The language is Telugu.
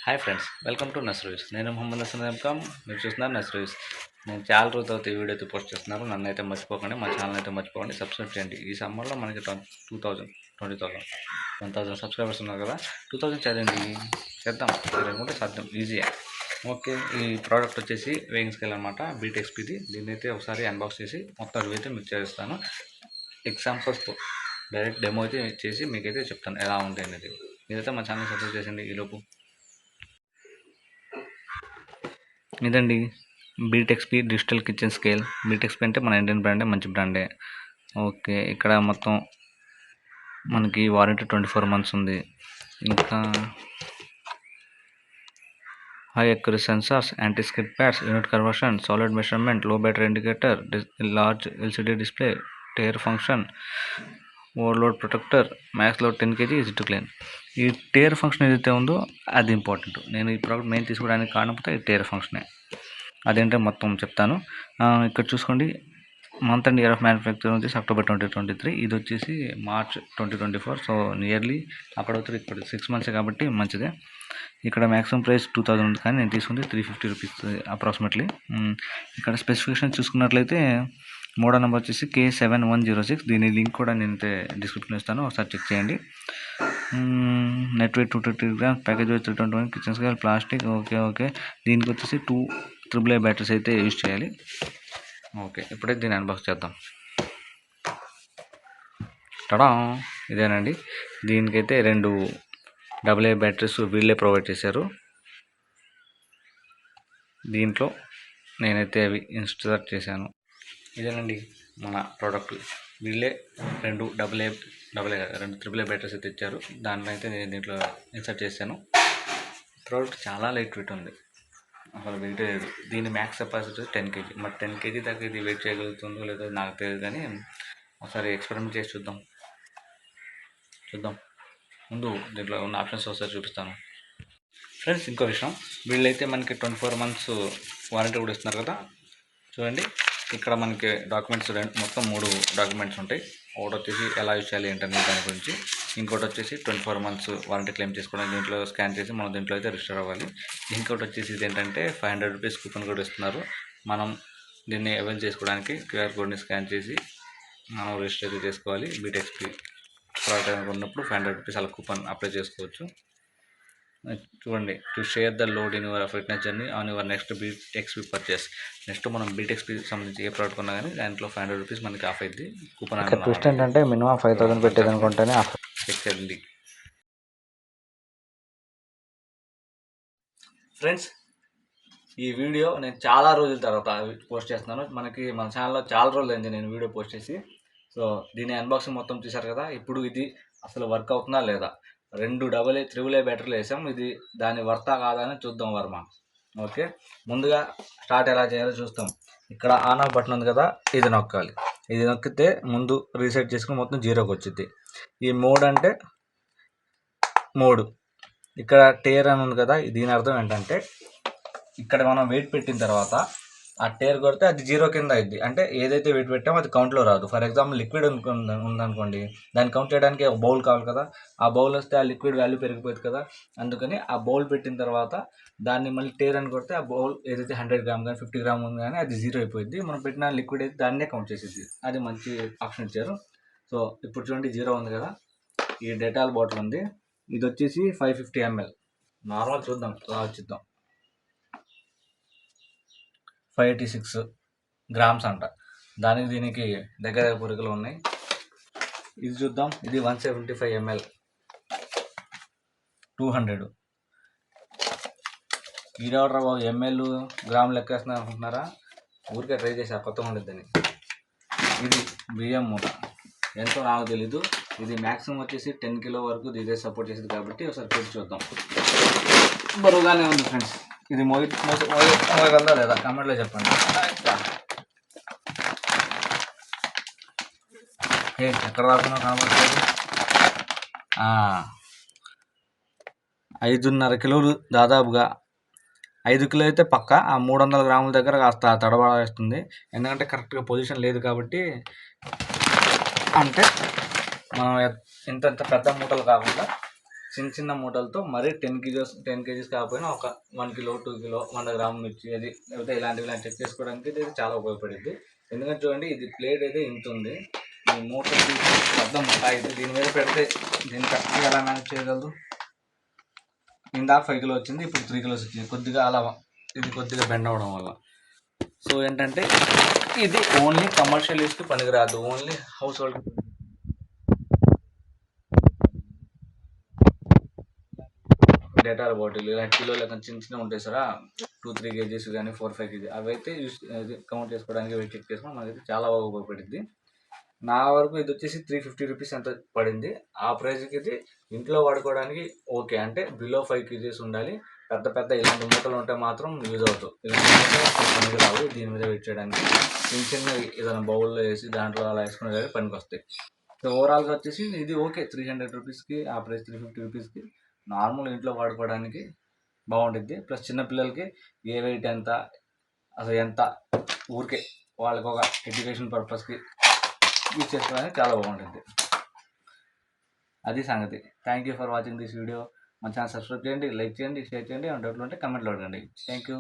హాయ్ ఫ్రెండ్స్, వెల్కమ్ టు నస్ నేను మొహమ్మద్ హసన్ వెల్కమ్. మీరు చూస్తున్నారు నస్. నేను చాలా రోజుల తర్వాత ఈ వీడియో అయితే పోస్ట్ చేస్తున్నాను. నన్ను అయితే మర్చిపోకండి, మా ఛానల్ అయితే మర్చిపోకండి, సబ్స్క్రైబ్ చేయండి. ఈ సమ్మర్లో మనకి 1000 సబ్స్క్రైబర్స్ ఉన్నారు కదా. 2000 చదివండి, చేద్దాం. లేకుంటే సాధ్యం, ఈజీ. ఓకే, ఈ ప్రోడక్ట్ వచ్చేసి వేయింగ్ స్కేల్ అనమాట, BeatXpది. దీన్ని అయితే ఒకసారి అన్బాక్స్ చేసి మొత్తం రివ్యూ అయితే మీకు చేస్తాను. ఎగ్జాంపుల్స్తో డైరెక్ట్ డెమో అయితే చేసి మీకైతే చెప్తాను ఎలా ఉంది అనేది. మీరైతే మా ఛానల్ సబ్స్క్రైబ్ చేసండి ఈలోపు. ఇదండి BeatXp digital kitchen scale. BeatXp అంటే మన ఇండియన్ బ్రాండే, మంచి బ్రాండే. ఓకే, ఇక్కడ మొత్తం మనకి వారంటీ 24 months ఉంది. ఇంకా high accuracy sensors, anti skid pads, unit conversion, solid measurement, low battery indicator, large LCD display, tare function, overload protector, max load 10 kg, easy to clean. ఈ టైర్ ఫంక్షన్ ఏదైతే ఉందో అది ఇంపార్టెంట్. నేను ఈ ప్రోడక్ట్ మెయిన్ తీసుకోవడానికి కారణం ఈ టైర్ ఫంక్షనే. అదేంటో మొత్తం చెప్తాను. ఇక్కడ చూసుకోండి, month and year of manufacture వచ్చేసి October 2023. ఇది వచ్చేసి March 2024. సో నియర్లీ అక్కడ అవుతుంది, ఇక్కడ 6 months కాబట్టి మంచిదే. ఇక్కడ మ్యాక్సిమం ప్రైస్ 2000 ఉంది, కానీ నేను తీసుకుంది 350 రూపీస్ అప్రాక్సిమేట్లీ. ఇక్కడ స్పెసిఫికేషన్ చూసుకున్నట్లయితే మోడల్ నెంబర్ వచ్చేసి K7106. దీని లింక్ కూడా నేనైతే డిస్క్రిప్షన్లో ఇస్తాను, ఒకసారి చెక్ చేయండి. Net weight 230 grams, package weight 321, kitchen scale plastic. Okay, దీనికి వచ్చేసి 2 AAA బ్యాటరీస్ అయితే యూజ్ చేయాలి. ఓకే, ఇప్పుడైతే దీన్ని అన్బాక్స్ చేద్దాం. టడా, ఇదేనండి. దీనికైతే 2 AA బ్యాటరీస్ వీళ్ళే ప్రొవైడ్ చేశారు. దీంట్లో నేనైతే అవి ఇన్స్టాల్ చేశాను. ఇదేనండి మన ప్రోడక్ట్. వీళ్ళే 2 AAA బ్యాటరీస్ అయితే ఇచ్చారు. దాంట్లో అయితే నేను దీంట్లో ఇన్సర్ట్ చేశాను. ప్రోడక్ట్ చాలా లైట్ వెయిట్ ఉంది, అసలు వెయిట్ లేదు. దీని మ్యాక్స్ కెపాసిటీ 10 kg. మరి 10 kg దాకా ఇది వెయిట్ చేయగలుగుతుందో లేదో నాకు తెలియదు, కానీ ఒకసారి ఎక్స్పెరిమెంట్ చేసి చూద్దాం. ముందు దీంట్లో ఉన్న ఆప్షన్స్ ఒకసారి చూపిస్తాను. ఫ్రెండ్స్, ఇంకో విషయం, వీళ్ళైతే మనకి 24 months వారంటీ కూడా ఇస్తున్నారు కదా. చూడండి, ఇక్కడ మనకి డాక్యుమెంట్స్ మొత్తం 3 డాక్యుమెంట్స్ ఉంటాయి. ఒకటి వచ్చేసి ఎలా యూజ్ చేయాలి ఏంటనే దాని గురించి, ఇంకోటి వచ్చేసి 24 months వారంటీ క్లెయిమ్ చేసుకోవడానికి దీంట్లో స్కాన్ చేసి మనం దీంట్లో అయితే రిజిస్టర్ అవ్వాలి. ఇంకోటి వచ్చేసి ఇది ఏంటంటే 500 రూపీస్ కూపన్ కూడా ఇస్తున్నారు. మనం దీన్ని అవైల్ చేసుకోవడానికి QR కోడ్ని స్కాన్ చేసి మనం రిజిస్టర్ అయితే చేసుకోవాలి. BeatXp ప్రోడక్ట్ ఉన్నప్పుడు 500 రూపీస్ అలా కూపన్ అప్లై చేసుకోవచ్చు. చూడండి, to share the load in your fitness journey on your next BeatXp purchase. Next మనం BeatXp సంబంధించి ఏ ప్రోడక్ట్ కొన్నా కానీ దాంట్లో 500 రూపీస్ మనకి ఆఫ్ అయింది కూపన్. ట్విస్ట్ ఏంటంటే మినిమం 5000 పెట్టేది అనుకుంటేనే ఆఫ్ ఎక్కండి. ఫ్రెండ్స్, ఈ వీడియో నేను చాలా రోజుల తర్వాత పోస్ట్ చేస్తున్నాను. మన ఛానల్లో చాలా రోజులు అయింది నేను వీడియో పోస్ట్ చేసి. సో దీని అన్బాక్సింగ్ మొత్తం చూసారు కదా. ఇప్పుడు ఇది అసలు వర్క్ అవుతుందా లేదా, 2 AAA బ్యాటరీలు వేసాం. ఇది దాని వర్తా కాదా అని చూద్దాం వర్మ. ఓకే, ముందుగా స్టార్ట్ ఎలా చేయాలో చూస్తాం. ఇక్కడ ఆన్ ఆఫ్ బటన్ ఉంది కదా, ఇది నొక్కాలి. ఇది నొక్కితే ముందు రీసెట్ చేసుకుని మొత్తం 0కి వచ్చింది. ఈ మోడ్ అంటే మోడ్. ఇక్కడ టేర్ అని ఉంది కదా, దీని అర్థం ఏంటంటే ఇక్కడ మనం వెయిట్ పెట్టిన తర్వాత ఆ టేర్ కొడితే అది 0 కింద అయింది. అంటే ఏదైతే వెయిట్ పెట్టామో అది కౌంట్లో రాదు. ఫర్ ఎగ్జాంపుల్ లిక్విడ్ ఉందనుకోండి, దాన్ని కౌంట్ చేయడానికి ఒక బౌల్ కావాలి కదా. ఆ బౌల్ వస్తే ఆ లిక్విడ్ వాల్యూ పెరిగిపోతుంది కదా. అందుకని ఆ బౌల్ పెట్టిన తర్వాత దాన్ని మళ్ళీ టేర్ అని కొడితే ఆ బౌల్ ఏదైతే 100 గ్రామ్ కానీ 50 గ్రామ్ ఉంది కానీ అది 0 అయిపోయింది. మనం పెట్టిన లిక్విడ్ అయితే దాన్నే కౌంట్ చేసేది. అది మంచి ఆప్షన్ ఇచ్చారు. సో ఇప్పుడు చూడండి, 0 ఉంది కదా. ఈ డెటాల్ బాటిల్ ఉంది, ఇది వచ్చేసి 550 ml. నార్మల్ చూద్దాం, అలా వచ్చిద్దాం. 586 grams అంట. దానికి దీనికి దగ్గర పొరుగులు ఉన్నాయి. ఇది చూద్దాం, ఇది 175 ml, 200. ఈడవడరా బాబు, ML గ్రామ్ లెక్కేస్తున్నా అనుకుంటున్నారా? ఊరికే ట్రై చేసా, కొత్తగా ఉండేదని. ఇది బియ్యం మూట, ఎంతో నాకు తెలీదు. ఇది మ్యాక్సిమం వచ్చేసి 10 kg వరకు ఇదే సపోర్ట్ చేసేది కాబట్టి ఒకసారి పెట్టి చూద్దాం. బరువుగానే ఉంది ఫ్రెండ్స్. ఇది మోయగలదా లేదా కామెంట్లో చెప్పండి. ఎక్కడ రాకున్నా కనబడుతుంది. 5.5 కిలోలు దాదాపుగా. 5 కిలో అయితే పక్క. ఆ 300 గ్రాముల దగ్గర కాస్త తడబడేస్తుంది, ఎందుకంటే కరెక్ట్గా పొజిషన్ లేదు కాబట్టి. అంటే మనం ఇంత పెద్ద మూటలు కాకుండా చిన్న చిన్న మూటలతో మరీ 10 కేజీస్ కాకపోయినా ఒక 1 కిలో 2 కిలో 100 గ్రాముల మిర్చి అది లేకపోతే ఇలాంటివి చెక్ చేసుకోవడానికి ఇది చాలా ఉపయోగపడుద్ది. ఎందుకంటే చూడండి ఇది ప్లేట్ అయితే ఇంత ఉంది, ఈ మూట పెద్ద మూట అయితే దీని మీద పెడితే దీన్ని కరెక్ట్గా ఎలా మేనేజ్ చేయగలదు. ఇందాక 5 కిలో వచ్చింది, ఇప్పుడు 3 కిలోస్ వచ్చింది, కొద్దిగా అలా ఇది కొద్దిగా బెండ్ అవ్వడం వల్ల. సో ఏంటంటే ఇది ఓన్లీ కమర్షియల్ యూస్కి పనికిరాదు, ఓన్లీ హౌస్ హోల్డ్ డేటాల బాటిల్ ఇలా కిలో లెక్క చిన్న చిన్న ఉంటాయి సార్, 2-3 కేజీస్ కానీ 4-5 కేజీ అవి అయితే కౌంట్ చేసుకోవడానికి వెయిట్ చెక్ చేసుకుని మనకైతే చాలా బాగా ఉపయోగపడుద్ది. నా వరకు ఇది వచ్చేసి 350 రూపీస్ ఎంత పడింది. ఆ ప్రైస్కి ఇది ఇంట్లో వాడుకోవడానికి ఓకే, అంటే బిలో 5 కేజీస్ ఉండాలి. పెద్ద పెద్ద ఇలాంటి మూటలు ఉంటే మాత్రం యూజ్ అవుతాయి, ఇలాంటి మూటలు పనికి రావు. దీని మీద వెయిట్ చేయడానికి చిన్న చిన్న ఏదైనా బౌల్లో వేసి దాంట్లో అలా వేసుకునే కానీ పనికి వస్తాయి. సో ఓవరాల్గా వచ్చేసి ఇది ఓకే, 300 రూపీస్కి ఆ ప్రైస్ 350 రూపీస్కి నార్మల్ ఇంట్లో వాడుకోవడానికి బాగుంటుంది. ప్లస్ చిన్నపిల్లలకి ఏ వెయిట్ ఎంత అసలు ఎంత ఊరికే వాళ్ళకి ఒక ఎడ్యుకేషన్ పర్పస్కి యూజ్ చేసుకోవడానికి చాలా బాగుంటుంది. అది సంగతి. Thank you for watching this video. మన ఛానల్ సబ్స్క్రైబ్ చేయండి, లైక్ చేయండి, షేర్ చేయండి, డౌట్లు ఉంటే కమెంట్లో అడగండి. Thank you.